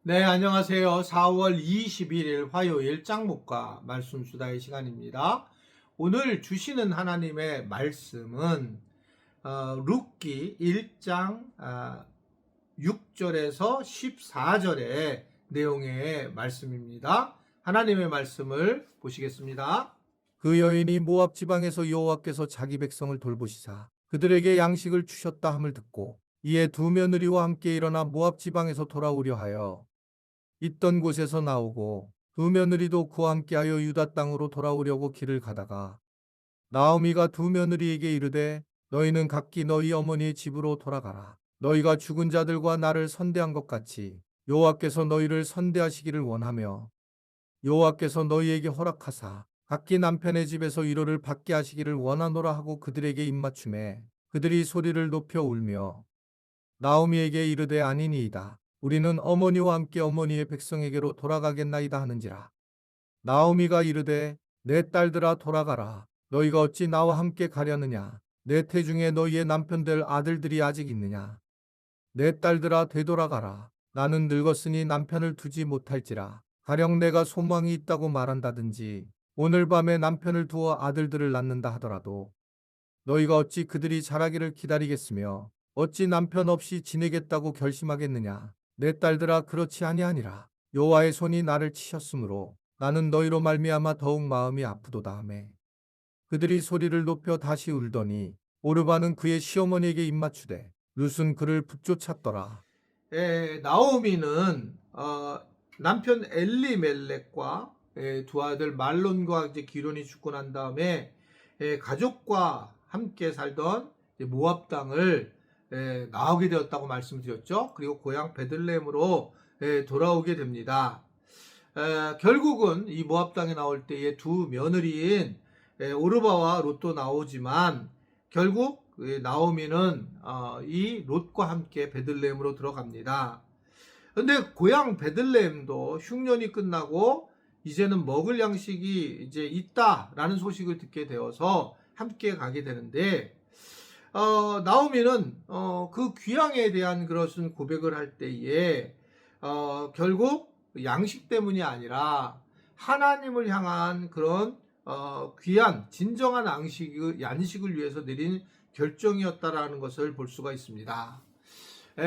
네, 안녕하세요. 4월 21일 화요일 짱목과 말씀 수다의 시간입니다. 오늘 주시는 하나님의 말씀은 룻기 1장 6절에서 14절의 내용의 말씀입니다. 하나님의 말씀을 보시겠습니다. 그 여인이 모압 지방에서 여호와께서 자기 백성을 돌보시사 그들에게 양식을 주셨다 함을 듣고 이에 두 며느리와 함께 일어나 모압 지방에서 돌아오려 하여 있던 곳에서 나오고 두 며느리도 그와 함께하여 유다 땅으로 돌아오려고 길을 가다가 나오미가 두 며느리에게 이르되 너희는 각기 너희 어머니의 집으로 돌아가라. 너희가 죽은 자들과 나를 선대한 것 같이 여호와께서 너희를 선대하시기를 원하며 여호와께서 너희에게 허락하사 각기 남편의 집에서 위로를 받게 하시기를 원하노라 하고 그들에게 입맞춤에 그들이 소리를 높여 울며 나오미에게 이르되 아니니이다. 우리는 어머니와 함께 어머니의 백성에게로 돌아가겠나이다 하는지라. 나오미가 이르되 내 딸들아 돌아가라. 너희가 어찌 나와 함께 가려느냐. 내 태중에 너희의 남편 될 아들들이 아직 있느냐. 내 딸들아 되돌아가라. 나는 늙었으니 남편을 두지 못할지라. 가령 내가 소망이 있다고 말한다든지 오늘 밤에 남편을 두어 아들들을 낳는다 하더라도 너희가 어찌 그들이 자라기를 기다리겠으며 어찌 남편 없이 지내겠다고 결심하겠느냐. 내 딸들아 그렇지 아니하니라. 여호와의 손이 나를 치셨으므로 나는 너희로 말미암아 더욱 마음이 아프도다 하매 그들이 소리를 높여 다시 울더니 오르바는 그의 시어머니에게 입맞추되 룻은 그를 붙쫓았더라. 나오미는 남편 엘리멜렉과 두 아들 말론과 이제 기론이 죽고 난 다음에 가족과 함께 살던 모압 땅을 나오게 되었다고 말씀드렸죠. 그리고 고향 베들레헴으로 돌아오게 됩니다. 결국은 이 모압 땅에 나올 때에 두 며느리인 오르바와 롯도 나오지만 결국 나오미는 이 롯과 함께 베들레헴으로 들어갑니다. 근데 고향 베들레헴도 흉년이 끝나고 이제는 먹을 양식이 이제 있다라는 소식을 듣게 되어서 함께 가게 되는데 나오미는 그 귀향에 대한 그것은 고백을 할 때에 결국 양식 때문이 아니라 하나님을 향한 그런 귀한 진정한 양식을 위해서 내린 결정이었다라는 것을 볼 수가 있습니다.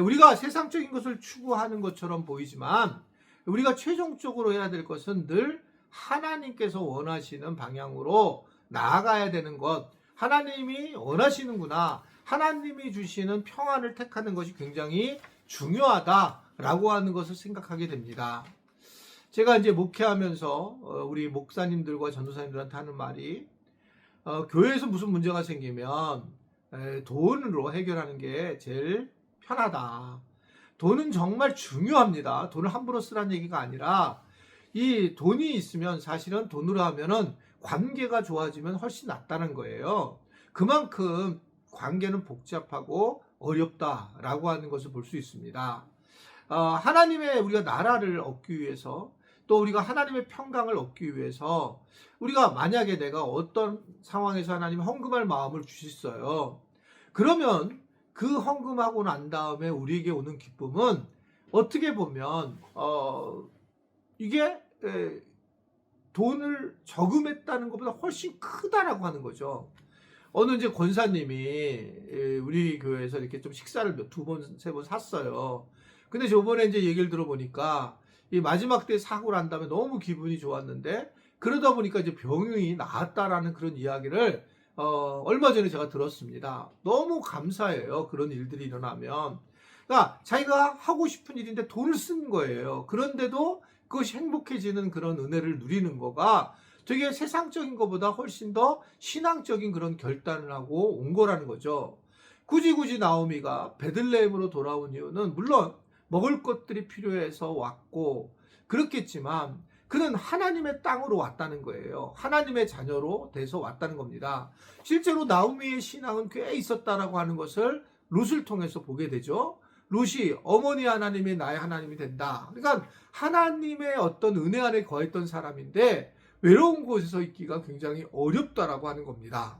우리가 세상적인 것을 추구하는 것처럼 보이지만 우리가 최종적으로 해야 될 것은 늘 하나님께서 원하시는 방향으로 나아가야 되는 것, 하나님이 원하시는구나, 하나님이 주시는 평안을 택하는 것이 굉장히 중요하다라고 하는 것을 생각하게 됩니다. 제가 이제 목회하면서 우리 목사님들과 전도사님들한테 하는 말이 교회에서 무슨 문제가 생기면 돈으로 해결하는 게 제일 편하다. 돈은 정말 중요합니다. 돈을 함부로 쓰라는 얘기가 아니라 이 돈이 있으면 사실은 돈으로 하면은 관계가 좋아지면 훨씬 낫다는 거예요. 그만큼 관계는 복잡하고 어렵다라고 하는 것을 볼 수 있습니다. 하나님의 우리가 나라를 얻기 위해서 또 우리가 하나님의 평강을 얻기 위해서 우리가 만약에 내가 어떤 상황에서 하나님이 헌금할 마음을 주셨어요. 그러면 그 헌금하고 난 다음에 우리에게 오는 기쁨은 어떻게 보면 이게 돈을 저금했다는 것보다 훨씬 크다라고 하는 거죠. 어느 이제 권사님이 우리 교회에서 이렇게 좀 식사를 두 번, 세 번 샀어요. 근데 저번에 이제 얘기를 들어보니까 이 마지막 때 사고 난 다음에 너무 기분이 좋았는데 그러다 보니까 이제 병이 나았다라는 그런 이야기를 얼마 전에 제가 들었습니다. 너무 감사해요. 그런 일들이 일어나면. 그러니까 자기가 하고 싶은 일인데 돈을 쓴 거예요. 그런데도 그것이 행복해지는 그런 은혜를 누리는 거가 되게 세상적인 것보다 훨씬 더 신앙적인 그런 결단을 하고 온 거라는 거죠. 굳이 나오미가 베들레헴으로 돌아온 이유는 물론 먹을 것들이 필요해서 왔고 그렇겠지만 그는 하나님의 땅으로 왔다는 거예요. 하나님의 자녀로 돼서 왔다는 겁니다. 실제로 나오미의 신앙은 꽤 있었다라고 하는 것을 룻을 통해서 보게 되죠. 룻이 어머니 하나님이 나의 하나님이 된다. 그러니까 하나님의 어떤 은혜 안에 거했던 사람인데 외로운 곳에서 있기가 굉장히 어렵다라고 하는 겁니다.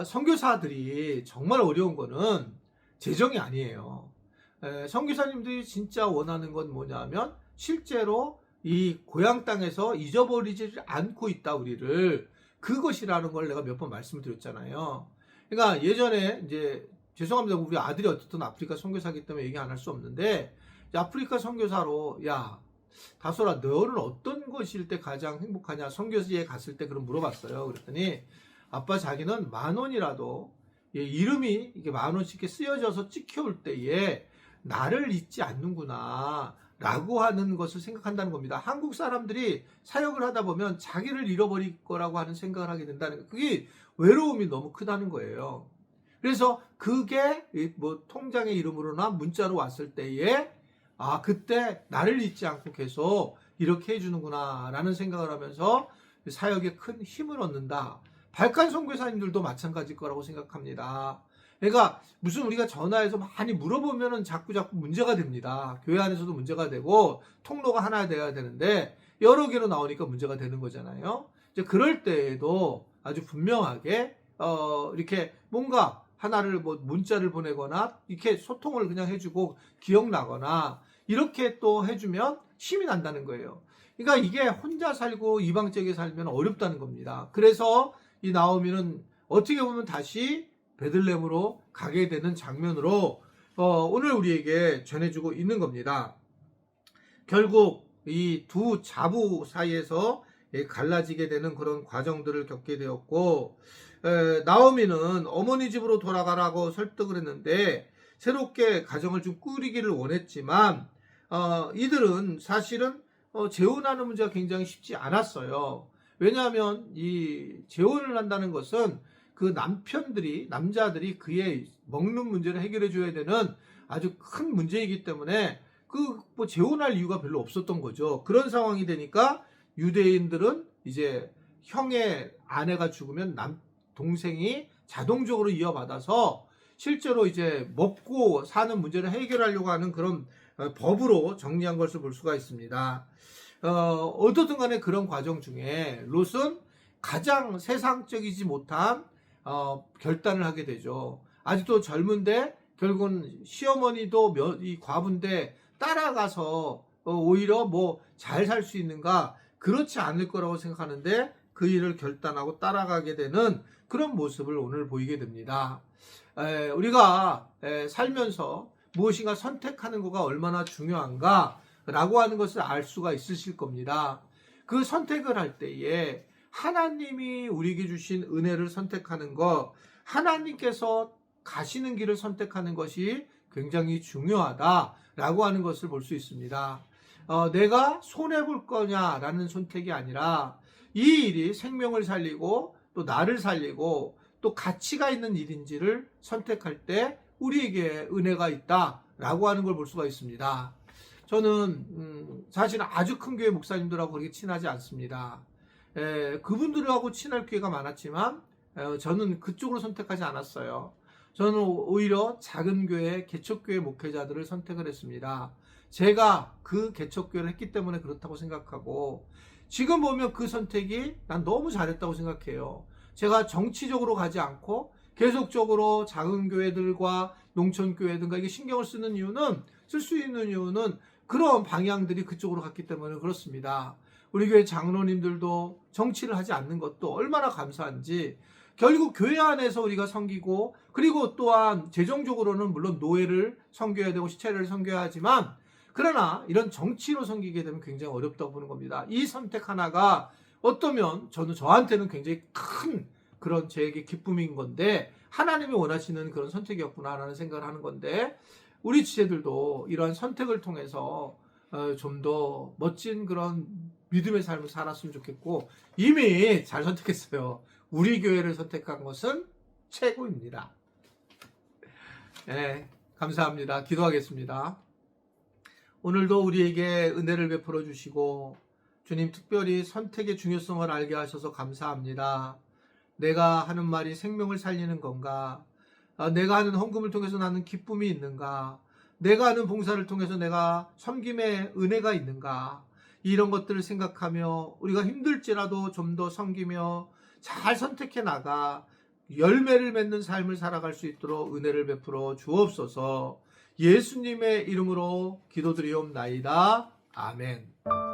선교사들이 정말 어려운 거는 재정이 아니에요. 선교사님들이 진짜 원하는 건 뭐냐면 실제로 이 고향 땅에서 잊어버리지 않고 있다 우리를. 그것이라는 걸 내가 몇 번 말씀을 드렸잖아요. 그러니까 예전에 이제 죄송합니다. 우리 아들이 어쨌든 아프리카 선교사기 때문에 얘기 안 할 수 없는데 아프리카 선교사로 야 다솔아 너는 어떤 것일 때 가장 행복하냐 선교지에 갔을 때 그럼 물어봤어요. 그랬더니 아빠 자기는 10,000원이라도 이름이 이게 10,000원씩 이렇게 쓰여져서 찍혀올 때에 나를 잊지 않는구나 라고 하는 것을 생각한다는 겁니다. 한국 사람들이 사역을 하다 보면 자기를 잃어버릴 거라고 하는 생각을 하게 된다는 거. 그게 외로움이 너무 크다는 거예요. 그래서 그게 뭐 통장의 이름으로나 문자로 왔을 때에 그때 나를 잊지 않고 계속 이렇게 해주는구나 라는 생각을 하면서 사역에 큰 힘을 얻는다. 발칸 선교사님들도 마찬가지일 거라고 생각합니다. 그러니까 무슨 우리가 전화해서 많이 물어보면은 자꾸 문제가 됩니다. 교회 안에서도 문제가 되고 통로가 하나 돼야 되는데 여러 개로 나오니까 문제가 되는 거잖아요. 이제 그럴 때에도 아주 분명하게 이렇게 뭔가 하나를 뭐 문자를 보내거나 이렇게 소통을 그냥 해주고 기억나거나 이렇게 또 해주면 힘이 난다는 거예요. 그러니까 이게 혼자 살고 이방 지역에 살면 어렵다는 겁니다. 그래서 이 나오미는 어떻게 보면 다시 베들레헴으로 가게 되는 장면으로 오늘 우리에게 전해주고 있는 겁니다. 결국 이 두 자부 사이에서 갈라지게 되는 그런 과정들을 겪게 되었고 나오미는 어머니 집으로 돌아가라고 설득을 했는데 새롭게 가정을 좀 꾸리기를 원했지만 이들은 사실은 재혼하는 문제가 굉장히 쉽지 않았어요. 왜냐하면 이 재혼을 한다는 것은 그 남자들이 그의 먹는 문제를 해결해 줘야 되는 아주 큰 문제이기 때문에 뭐 재혼할 이유가 별로 없었던 거죠. 그런 상황이 되니까 유대인들은 이제 형의 아내가 죽으면 동생이 자동적으로 이어받아서 실제로 이제 먹고 사는 문제를 해결하려고 하는 그런 법으로 정리한 것을 볼 수가 있습니다. 어떻든 간에 그런 과정 중에 롯은 가장 세상적이지 못한 결단을 하게 되죠. 아직도 젊은데 결국은 시어머니도 이 과부인데 따라가서 오히려 뭐 잘 살 수 있는가 그렇지 않을 거라고 생각하는데 그 일을 결단하고 따라가게 되는 그런 모습을 오늘 보이게 됩니다. 우리가 살면서 무엇인가 선택하는 거가 얼마나 중요한가 라고 하는 것을 알 수가 있으실 겁니다. 그 선택을 할 때에 하나님이 우리에게 주신 은혜를 선택하는 것, 하나님께서 가시는 길을 선택하는 것이 굉장히 중요하다라고 하는 것을 볼 수 있습니다. 내가 손해볼 거냐라는 선택이 아니라 이 일이 생명을 살리고 또 나를 살리고 또 가치가 있는 일인지를 선택할 때 우리에게 은혜가 있다라고 하는 걸 볼 수가 있습니다. 저는 사실은 아주 큰 교회 목사님들하고 그렇게 친하지 않습니다. 그분들하고 친할 기회가 많았지만 저는 그쪽으로 선택하지 않았어요. 저는 오히려 작은 교회, 개척교회 목회자들을 선택을 했습니다. 제가 그 개척교회를 했기 때문에 그렇다고 생각하고 지금 보면 그 선택이 난 너무 잘했다고 생각해요. 제가 정치적으로 가지 않고 계속적으로 작은 교회들과 농촌교회들과 이게 신경을 쓰는 이유는 쓸 수 있는 이유는 그런 방향들이 그쪽으로 갔기 때문에 그렇습니다. 우리 교회 장로님들도 정치를 하지 않는 것도 얼마나 감사한지 결국 교회 안에서 우리가 섬기고 그리고 또한 재정적으로는 물론 노예를 섬겨야 되고 시체를 섬겨야 하지만 그러나 이런 정치로 섬기게 되면 굉장히 어렵다고 보는 겁니다. 이 선택 하나가 어떠면 저한테는 굉장히 큰 그런 저에게 기쁨인 건데 하나님이 원하시는 그런 선택이었구나라는 생각을 하는 건데 우리 지체들도 이러한 선택을 통해서 좀 더 멋진 그런 믿음의 삶을 살았으면 좋겠고 이미 잘 선택했어요. 우리 교회를 선택한 것은 최고입니다. 네, 감사합니다. 기도하겠습니다. 오늘도 우리에게 은혜를 베풀어 주시고 주님 특별히 선택의 중요성을 알게 하셔서 감사합니다. 내가 하는 말이 생명을 살리는 건가? 내가 하는 헌금을 통해서 나는 기쁨이 있는가? 내가 하는 봉사를 통해서 내가 섬김의 은혜가 있는가? 이런 것들을 생각하며 우리가 힘들지라도 좀 더 섬기며 잘 선택해 나가 열매를 맺는 삶을 살아갈 수 있도록 은혜를 베풀어 주옵소서. 예수님의 이름으로 기도드리옵나이다. 아멘.